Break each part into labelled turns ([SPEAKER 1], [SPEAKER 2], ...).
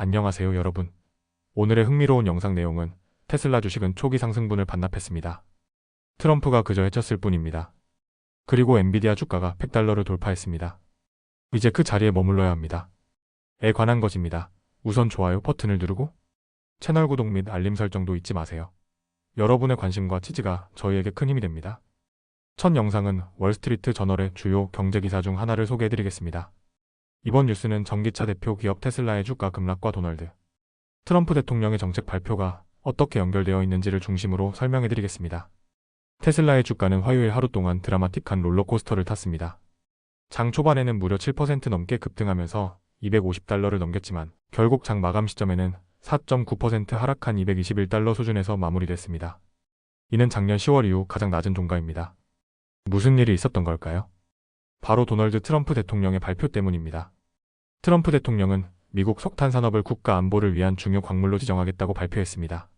[SPEAKER 1] 안녕하세요 여러분. 오늘의 흥미로운 영상 내용은 테슬라 주식은 초기 상승분을 반납했습니다. 트럼프가 그저 해쳤을 뿐입니다. 그리고 엔비디아 주가가 100달러를 돌파했습니다. 이제 그 자리에 머물러야 합니다. 에 관한 것입니다. 우선 좋아요 버튼을 누르고 채널 구독 및 알림 설정도 잊지 마세요. 여러분의 관심과 지지가 저희에게 큰 힘이 됩니다. 첫 영상은 월스트리트 저널의 주요 경제기사 중 하나를 소개해드리겠습니다. 이번 뉴스는 전기차 대표 기업 테슬라의 주가 급락과 도널드 트럼프 대통령의 정책 발표가 어떻게 연결되어 있는지를 중심으로 설명해드리겠습니다. 테슬라의 주가는 화요일 하루 동안 드라마틱한 롤러코스터를 탔습니다. 장 초반에는 무려 7% 넘게 급등하면서 250달러를 넘겼지만 결국 장 마감 시점에는 4.9% 하락한 221달러 수준에서 마무리됐습니다. 이는 작년 10월 이후 가장 낮은 종가입니다. 무슨 일이 있었던 걸까요? 바로 도널드 트럼프 대통령의 발표 때문입니다. 트럼프 대통령은 미국 석탄 산업을 국가 안보를 위한 중요 광물로 지정하겠다고 발표했습니다.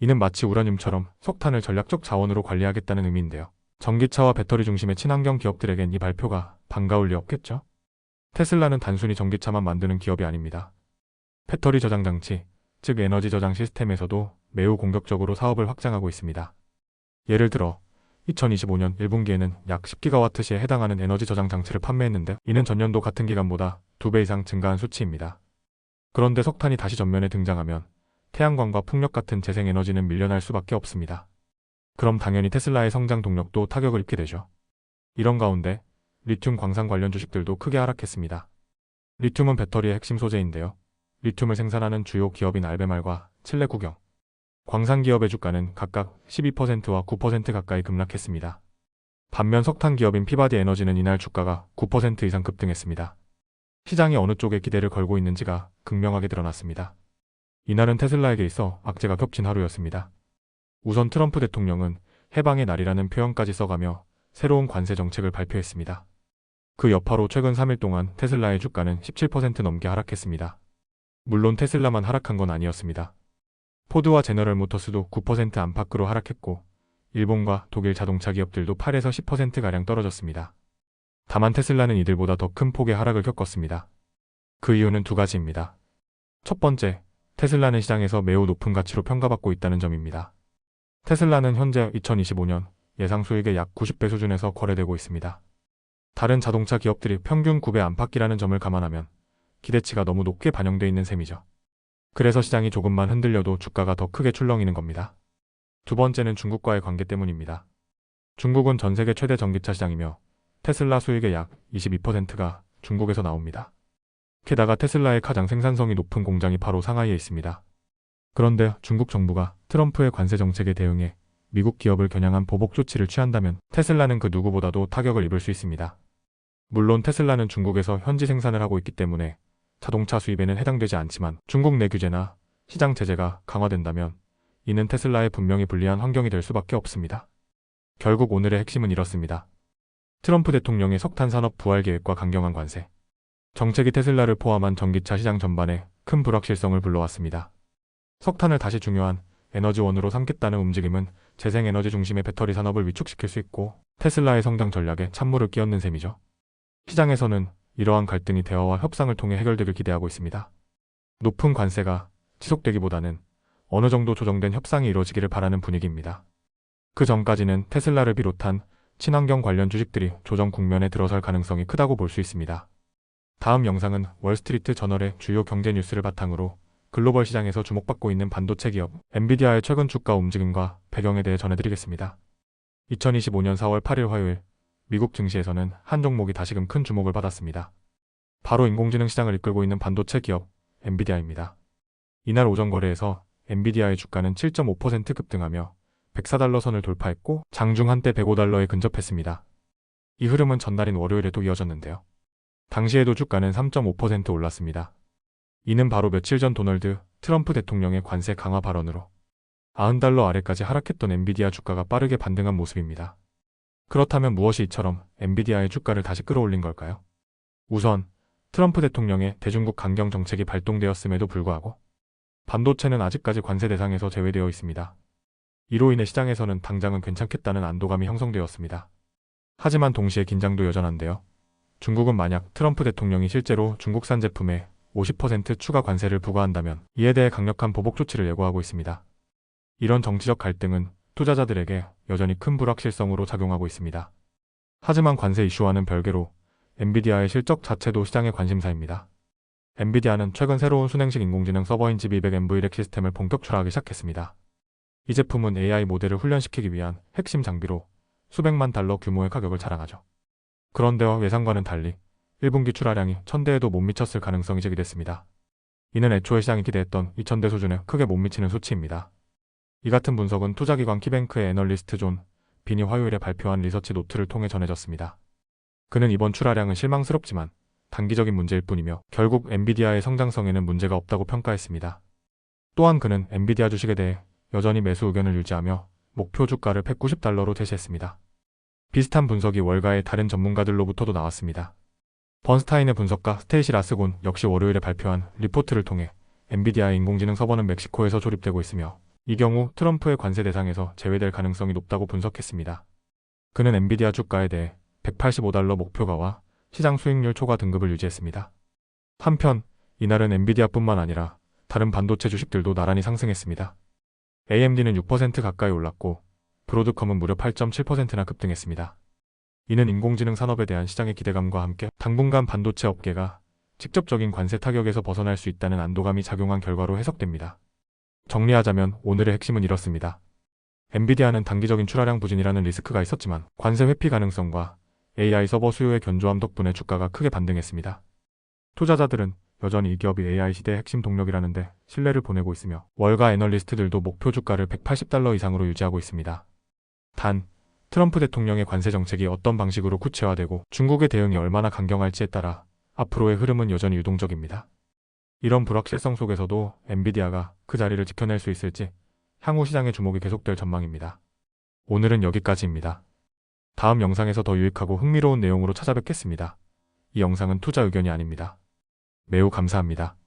[SPEAKER 1] 이는 마치 우라늄처럼 석탄을 전략적 자원으로 관리하겠다는 의미인데요. 전기차와 배터리 중심의 친환경 기업들에겐 이 발표가 반가울 리 없겠죠? 테슬라는 단순히 전기차만 만드는 기업이 아닙니다. 배터리 저장 장치, 즉 에너지 저장 시스템에서도 매우 공격적으로 사업을 확장하고 있습니다. 예를 들어 2025년 1분기에는 약 10기가와트시에 해당하는 에너지 저장 장치를 판매했는데 이는 전년도 같은 기간보다 2배 이상 증가한 수치입니다. 그런데 석탄이 다시 전면에 등장하면 태양광과 풍력 같은 재생에너지는 밀려날 수밖에 없습니다. 그럼 당연히 테슬라의 성장 동력도 타격을 입게 되죠. 이런 가운데 리튬 광산 관련 주식들도 크게 하락했습니다. 리튬은 배터리의 핵심 소재인데요. 리튬을 생산하는 주요 기업인 알베말과 칠레 국영, 광산 기업의 주가는 각각 12%와 9% 가까이 급락했습니다. 반면 석탄 기업인 피바디 에너지는 이날 주가가 9% 이상 급등했습니다. 시장이 어느 쪽에 기대를 걸고 있는지가 극명하게 드러났습니다. 이날은 테슬라에게 있어 악재가 겹친 하루였습니다. 우선 트럼프 대통령은 해방의 날이라는 표현까지 써가며 새로운 관세 정책을 발표했습니다. 그 여파로 최근 3일 동안 테슬라의 주가는 17% 넘게 하락했습니다. 물론 테슬라만 하락한 건 아니었습니다. 포드와 제너럴 모터스도 9% 안팎으로 하락했고 일본과 독일 자동차 기업들도 8에서 10%가량 떨어졌습니다. 다만 테슬라는 이들보다 더 큰 폭의 하락을 겪었습니다. 그 이유는 두 가지입니다. 첫 번째, 테슬라는 시장에서 매우 높은 가치로 평가받고 있다는 점입니다. 테슬라는 현재 2025년 예상 수익의 약 90배 수준에서 거래되고 있습니다. 다른 자동차 기업들이 평균 9배 안팎이라는 점을 감안하면 기대치가 너무 높게 반영돼 있는 셈이죠. 그래서 시장이 조금만 흔들려도 주가가 더 크게 출렁이는 겁니다. 두 번째는 중국과의 관계 때문입니다. 중국은 전 세계 최대 전기차 시장이며 테슬라 수익의 약 22%가 중국에서 나옵니다. 게다가 테슬라의 가장 생산성이 높은 공장이 바로 상하이에 있습니다. 그런데 중국 정부가 트럼프의 관세 정책에 대응해 미국 기업을 겨냥한 보복 조치를 취한다면 테슬라는 그 누구보다도 타격을 입을 수 있습니다. 물론 테슬라는 중국에서 현지 생산을 하고 있기 때문에 자동차 수입에는 해당되지 않지만 중국 내 규제나 시장 제재가 강화된다면 이는 테슬라에 분명히 불리한 환경이 될 수밖에 없습니다. 결국 오늘의 핵심은 이렇습니다. 트럼프 대통령의 석탄 산업 부활 계획과 강경한 관세 정책이 테슬라를 포함한 전기차 시장 전반에 큰 불확실성을 불러왔습니다. 석탄을 다시 중요한 에너지원으로 삼겠다는 움직임은 재생에너지 중심의 배터리 산업을 위축시킬 수 있고 테슬라의 성장 전략에 찬물을 끼얹는 셈이죠. 시장에서는 이러한 갈등이 대화와 협상을 통해 해결되길 기대하고 있습니다. 높은 관세가 지속되기보다는 어느 정도 조정된 협상이 이루어지기를 바라는 분위기입니다. 그 전까지는 테슬라를 비롯한 친환경 관련 주식들이 조정 국면에 들어설 가능성이 크다고 볼 수 있습니다. 다음 영상은 월스트리트 저널의 주요 경제 뉴스를 바탕으로 글로벌 시장에서 주목받고 있는 반도체 기업 엔비디아의 최근 주가 움직임과 배경에 대해 전해드리겠습니다. 2025년 4월 8일 화요일 미국 증시에서는 한 종목이 다시금 큰 주목을 받았습니다. 바로 인공지능 시장을 이끌고 있는 반도체 기업 엔비디아입니다. 이날 오전 거래에서 엔비디아의 주가는 7.5% 급등하며 104달러 선을 돌파했고 장중 한때 105달러에 근접했습니다. 이 흐름은 전날인 월요일에도 이어졌는데요. 당시에도 주가는 3.5% 올랐습니다. 이는 바로 며칠 전 도널드 트럼프 대통령의 관세 강화 발언으로 90달러 아래까지 하락했던 엔비디아 주가가 빠르게 반등한 모습입니다. 그렇다면 무엇이 이처럼 엔비디아의 주가를 다시 끌어올린 걸까요? 우선 트럼프 대통령의 대중국 강경 정책이 발동되었음에도 불구하고 반도체는 아직까지 관세 대상에서 제외되어 있습니다. 이로 인해 시장에서는 당장은 괜찮겠다는 안도감이 형성되었습니다. 하지만 동시에 긴장도 여전한데요. 중국은 만약 트럼프 대통령이 실제로 중국산 제품에 50% 추가 관세를 부과한다면 이에 대해 강력한 보복 조치를 예고하고 있습니다. 이런 정치적 갈등은 투자자들에게 여전히 큰 불확실성으로 작용하고 있습니다. 하지만 관세 이슈와는 별개로 엔비디아의 실적 자체도 시장의 관심사입니다. 엔비디아는 최근 새로운 순행식 인공지능 서버인 GB200 시스템을 본격 출하하기 시작했습니다. 이 제품은 AI 모델을 훈련시키기 위한 핵심 장비로 수백만 달러 규모의 가격을 자랑하죠. 그런데 예상과는 달리 1분기 출하량이 1000대에도 못 미쳤을 가능성이 제기됐습니다. 이는 애초에 시장이 기대했던 2000대 수준에 크게 못 미치는 수치입니다. 이 같은 분석은 투자기관 키뱅크의 애널리스트 존 빈이 화요일에 발표한 리서치 노트를 통해 전해졌습니다. 그는 이번 출하량은 실망스럽지만 단기적인 문제일 뿐이며 결국 엔비디아의 성장성에는 문제가 없다고 평가했습니다. 또한 그는 엔비디아 주식에 대해 여전히 매수 의견을 유지하며 목표 주가를 190달러로 제시했습니다. 비슷한 분석이 월가의 다른 전문가들로부터도 나왔습니다. 번스타인의 분석가 스테이시 라스곤 역시 월요일에 발표한 리포트를 통해 엔비디아의 인공지능 서버는 멕시코에서 조립되고 있으며 이 경우 트럼프의 관세 대상에서 제외될 가능성이 높다고 분석했습니다. 그는 엔비디아 주가에 대해 185달러 목표가와 시장 수익률 초과 등급을 유지했습니다. 한편 이날은 엔비디아뿐만 아니라 다른 반도체 주식들도 나란히 상승했습니다. AMD는 6% 가까이 올랐고 브로드컴은 무려 8.7%나 급등했습니다. 이는 인공지능 산업에 대한 시장의 기대감과 함께 당분간 반도체 업계가 직접적인 관세 타격에서 벗어날 수 있다는 안도감이 작용한 결과로 해석됩니다. 정리하자면 오늘의 핵심은 이렇습니다. 엔비디아는 단기적인 출하량 부진이라는 리스크가 있었지만 관세 회피 가능성과 AI 서버 수요의 견조함 덕분에 주가가 크게 반등했습니다. 투자자들은 여전히 이 기업이 AI 시대의 핵심 동력이라는데 신뢰를 보내고 있으며 월가 애널리스트들도 목표 주가를 180달러 이상으로 유지하고 있습니다. 단, 트럼프 대통령의 관세 정책이 어떤 방식으로 구체화되고 중국의 대응이 얼마나 강경할지에 따라 앞으로의 흐름은 여전히 유동적입니다. 이런 불확실성 속에서도 엔비디아가 그 자리를 지켜낼 수 있을지 향후 시장의 주목이 계속될 전망입니다. 오늘은 여기까지입니다. 다음 영상에서 더 유익하고 흥미로운 내용으로 찾아뵙겠습니다. 이 영상은 투자 의견이 아닙니다. 매우 감사합니다.